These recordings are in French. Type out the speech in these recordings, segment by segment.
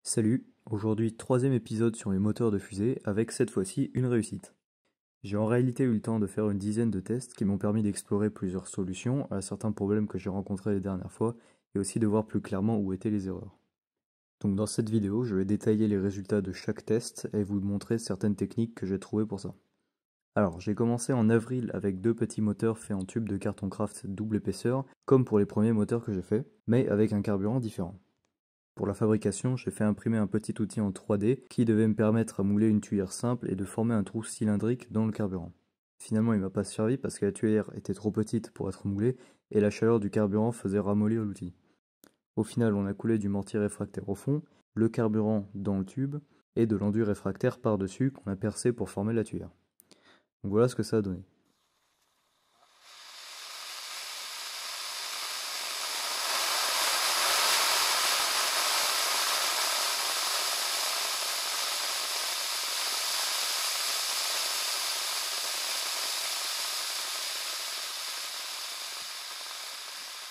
Salut, aujourd'hui troisième épisode sur les moteurs de fusée avec cette fois-ci une réussite. J'ai en réalité eu le temps de faire une dizaine de tests qui m'ont permis d'explorer plusieurs solutions à certains problèmes que j'ai rencontrés les dernières fois et aussi de voir plus clairement où étaient les erreurs. Donc dans cette vidéo, je vais détailler les résultats de chaque test et vous montrer certaines techniques que j'ai trouvées pour ça. Alors, j'ai commencé en avril avec deux petits moteurs faits en tube de carton craft double épaisseur, comme pour les premiers moteurs que j'ai faits, mais avec un carburant différent. Pour la fabrication, j'ai fait imprimer un petit outil en 3D qui devait me permettre à mouler une tuyère simple et de former un trou cylindrique dans le carburant. Finalement, il m'a pas servi parce que la tuyère était trop petite pour être moulée et la chaleur du carburant faisait ramollir l'outil. Au final, on a coulé du mortier réfractaire au fond, le carburant dans le tube et de l'enduit réfractaire par-dessus qu'on a percé pour former la tuyère. Donc voilà ce que ça a donné.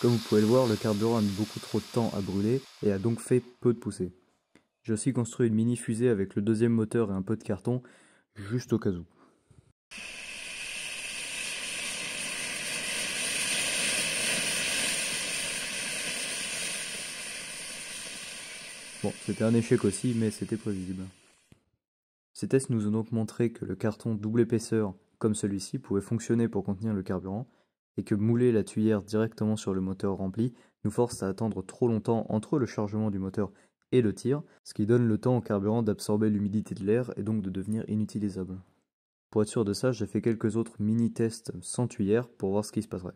Comme vous pouvez le voir, le carburant a mis beaucoup trop de temps à brûler et a donc fait peu de poussée. J'ai aussi construit une mini fusée avec le deuxième moteur et un peu de carton, juste au cas où. Bon, c'était un échec aussi, mais c'était prévisible. Ces tests nous ont donc montré que le carton double épaisseur, comme celui-ci, pouvait fonctionner pour contenir le carburant, et que mouler la tuyère directement sur le moteur rempli nous force à attendre trop longtemps entre le chargement du moteur et le tir, ce qui donne le temps au carburant d'absorber l'humidité de l'air et donc de devenir inutilisable. Pour être sûr de ça, j'ai fait quelques autres mini-tests sans tuyère pour voir ce qui se passerait.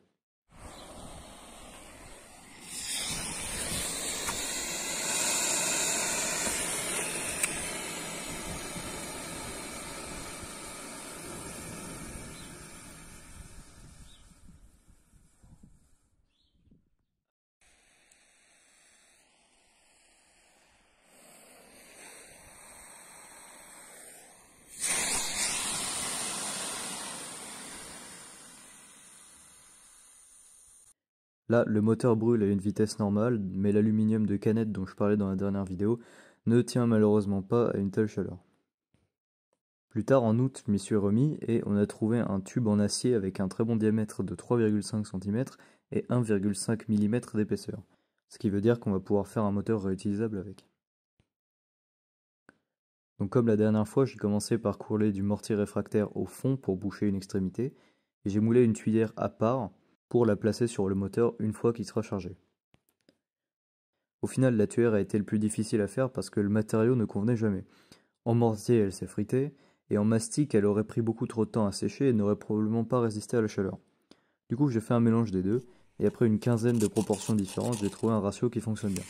Là, le moteur brûle à une vitesse normale, mais l'aluminium de canette dont je parlais dans la dernière vidéo ne tient malheureusement pas à une telle chaleur. Plus tard en août, je m'y suis remis et on a trouvé un tube en acier avec un très bon diamètre de 3,5 cm et 1,5 mm d'épaisseur. Ce qui veut dire qu'on va pouvoir faire un moteur réutilisable avec. Donc comme la dernière fois, j'ai commencé par couler du mortier réfractaire au fond pour boucher une extrémité, et j'ai moulé une tuyère à part pour la placer sur le moteur une fois qu'il sera chargé. Au final, la tuyère a été le plus difficile à faire parce que le matériau ne convenait jamais. En mortier, elle s'est fritée, et en mastic, elle aurait pris beaucoup trop de temps à sécher et n'aurait probablement pas résisté à la chaleur. Du coup, j'ai fait un mélange des deux, et après une quinzaine de proportions différentes, j'ai trouvé un ratio qui fonctionne bien.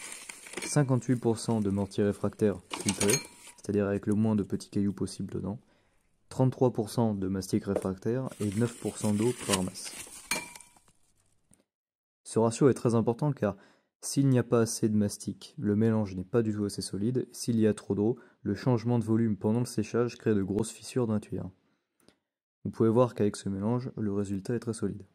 58% de mortier réfractaire filtré, c'est-à-dire avec le moins de petits cailloux possible dedans, 33% de mastic réfractaire et 9% d'eau par masse. Ce ratio est très important car s'il n'y a pas assez de mastic, le mélange n'est pas du tout assez solide. S'il y a trop d'eau, le changement de volume pendant le séchage crée de grosses fissures dans la tuyère. Vous pouvez voir qu'avec ce mélange, le résultat est très solide.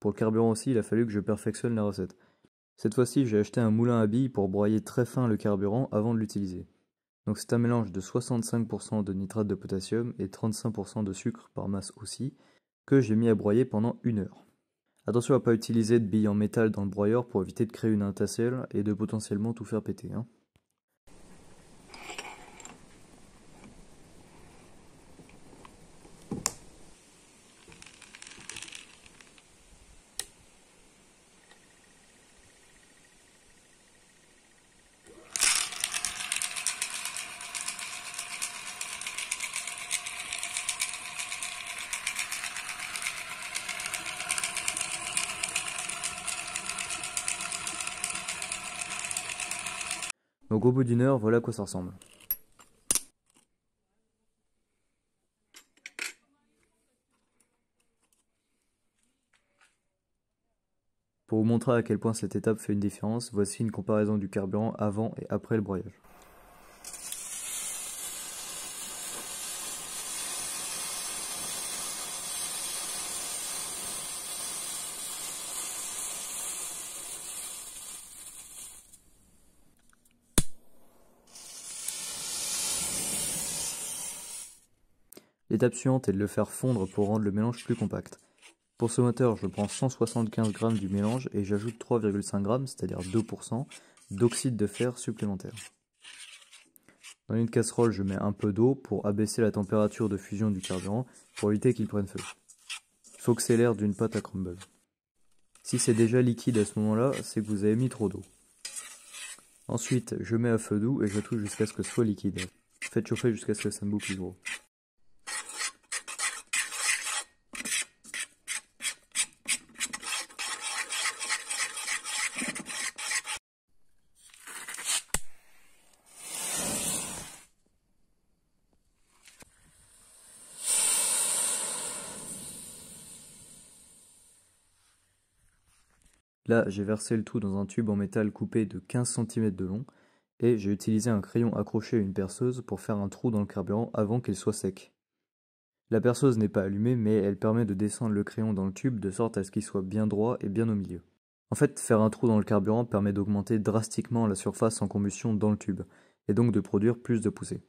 Pour le carburant aussi, il a fallu que je perfectionne la recette. Cette fois-ci, j'ai acheté un moulin à billes pour broyer très fin le carburant avant de l'utiliser. Donc c'est un mélange de 65% de nitrate de potassium et 35% de sucre par masse aussi, que j'ai mis à broyer pendant 1 heure. Attention à ne pas utiliser de billes en métal dans le broyeur pour éviter de créer une étincelle et de potentiellement tout faire péter. Donc au bout d'1 heure, voilà à quoi ça ressemble. Pour vous montrer à quel point cette étape fait une différence, voici une comparaison du carburant avant et après le broyage. L'étape suivante est de le faire fondre pour rendre le mélange plus compact. Pour ce moteur, je prends 175 g du mélange et j'ajoute 3,5 g, c'est-à-dire 2%, d'oxyde de fer supplémentaire. Dans une casserole, je mets un peu d'eau pour abaisser la température de fusion du carburant pour éviter qu'il prenne feu. Il faut que c'est l'air d'une pâte à crumble. Si c'est déjà liquide à ce moment-là, c'est que vous avez mis trop d'eau. Ensuite, je mets à feu doux et je touche jusqu'à ce que ce soit liquide. Faites chauffer jusqu'à ce que ça ne boue plus gros. Là, j'ai versé le tout dans un tube en métal coupé de 15 cm de long et j'ai utilisé un crayon accroché à une perceuse pour faire un trou dans le carburant avant qu'il soit sec. La perceuse n'est pas allumée mais elle permet de descendre le crayon dans le tube de sorte à ce qu'il soit bien droit et bien au milieu. En fait, faire un trou dans le carburant permet d'augmenter drastiquement la surface en combustion dans le tube et donc de produire plus de poussée.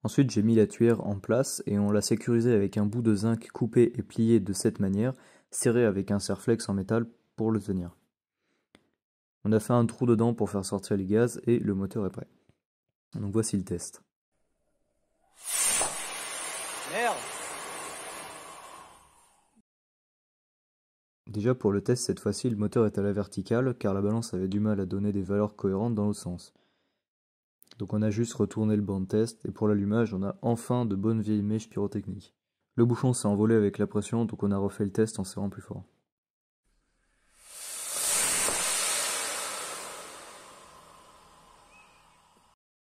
Ensuite, j'ai mis la tuyère en place et on l'a sécurisée avec un bout de zinc coupé et plié de cette manière, serré avec un serre-flex en métal pour le tenir. On a fait un trou dedans pour faire sortir les gaz et le moteur est prêt. Donc voici le test. Merde! Déjà pour le test cette fois-ci, le moteur est à la verticale car la balance avait du mal à donner des valeurs cohérentes dans l'autre sens. Donc on a juste retourné le banc de test et pour l'allumage on a enfin de bonnes vieilles mèches pyrotechniques. Le bouchon s'est envolé avec la pression donc on a refait le test en serrant plus fort.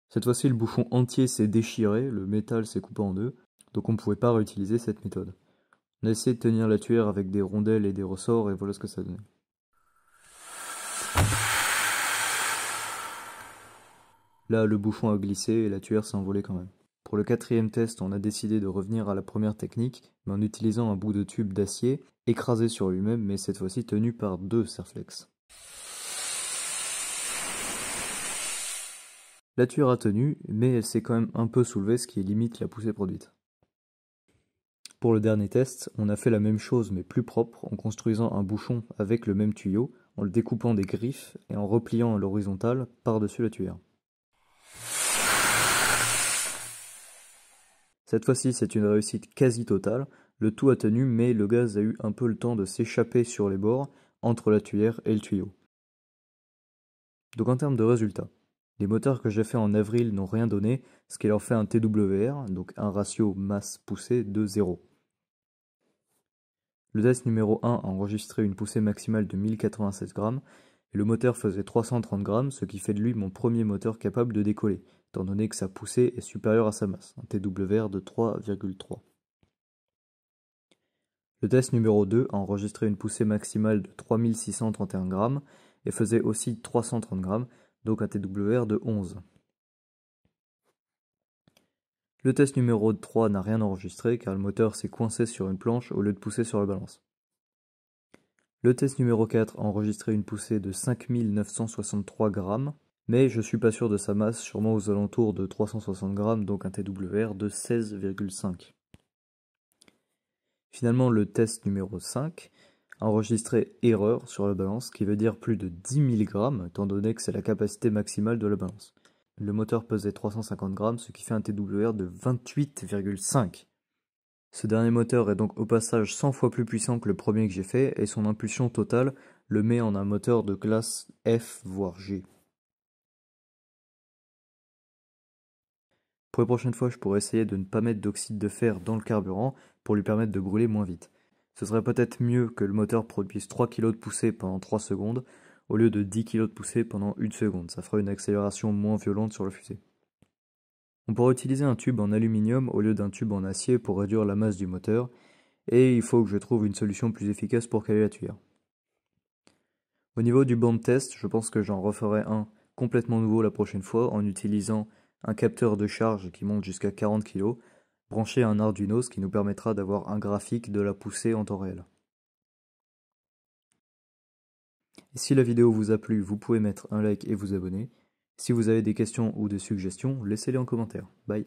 Cette fois-ci le bouchon entier s'est déchiré, le métal s'est coupé en deux, donc on ne pouvait pas réutiliser cette méthode. On a essayé de tenir la tuyère avec des rondelles et des ressorts et voilà ce que ça donnait. Là le bouchon a glissé et la tuyère s'est envolée quand même. Pour le quatrième test, on a décidé de revenir à la première technique, mais en utilisant un bout de tube d'acier, écrasé sur lui-même, mais cette fois-ci tenu par deux serre-flex. La tuyère a tenu, mais elle s'est quand même un peu soulevée, ce qui limite la poussée produite. Pour le dernier test, on a fait la même chose mais plus propre, en construisant un bouchon avec le même tuyau, en le découpant des griffes et en repliant à l'horizontale par-dessus la tuyère. Cette fois-ci, c'est une réussite quasi totale, le tout a tenu mais le gaz a eu un peu le temps de s'échapper sur les bords, entre la tuyère et le tuyau. Donc en termes de résultats, les moteurs que j'ai fait en avril n'ont rien donné, ce qui leur fait un TWR, donc un ratio masse-poussée de 0. Le test numéro 1 a enregistré une poussée maximale de 1087 g, et le moteur faisait 330 g, ce qui fait de lui mon premier moteur capable de décoller, étant donné que sa poussée est supérieure à sa masse, un TWR de 3,3. Le test numéro 2 a enregistré une poussée maximale de 3631 g, et faisait aussi 330 g, donc un TWR de 11. Le test numéro 3 n'a rien enregistré car le moteur s'est coincé sur une planche au lieu de pousser sur la balance. Le test numéro 4 a enregistré une poussée de 5963 g, mais je suis pas sûr de sa masse, sûrement aux alentours de 360 g, donc un TWR de 16,5. Finalement, le test numéro 5 a enregistré erreur sur la balance, qui veut dire plus de 10 000 g, étant donné que c'est la capacité maximale de la balance. Le moteur pesait 350 g, ce qui fait un TWR de 28,5. Ce dernier moteur est donc au passage 100 fois plus puissant que le premier que j'ai fait, et son impulsion totale le met en un moteur de classe F voire G. Pour les prochaines fois, je pourrais essayer de ne pas mettre d'oxyde de fer dans le carburant pour lui permettre de brûler moins vite. Ce serait peut-être mieux que le moteur produise 3 kg de poussée pendant 3 secondes, au lieu de 10 kg de poussée pendant 1 seconde. Ça fera une accélération moins violente sur la fusée. On pourra utiliser un tube en aluminium au lieu d'un tube en acier pour réduire la masse du moteur, et il faut que je trouve une solution plus efficace pour caler la tuyère. Au niveau du banc de test, je pense que j'en referai un complètement nouveau la prochaine fois en utilisant un capteur de charge qui monte jusqu'à 40 kg, branché à un Arduino, ce qui nous permettra d'avoir un graphique de la poussée en temps réel. Et si la vidéo vous a plu, vous pouvez mettre un like et vous abonner. Si vous avez des questions ou des suggestions, laissez-les en commentaire. Bye.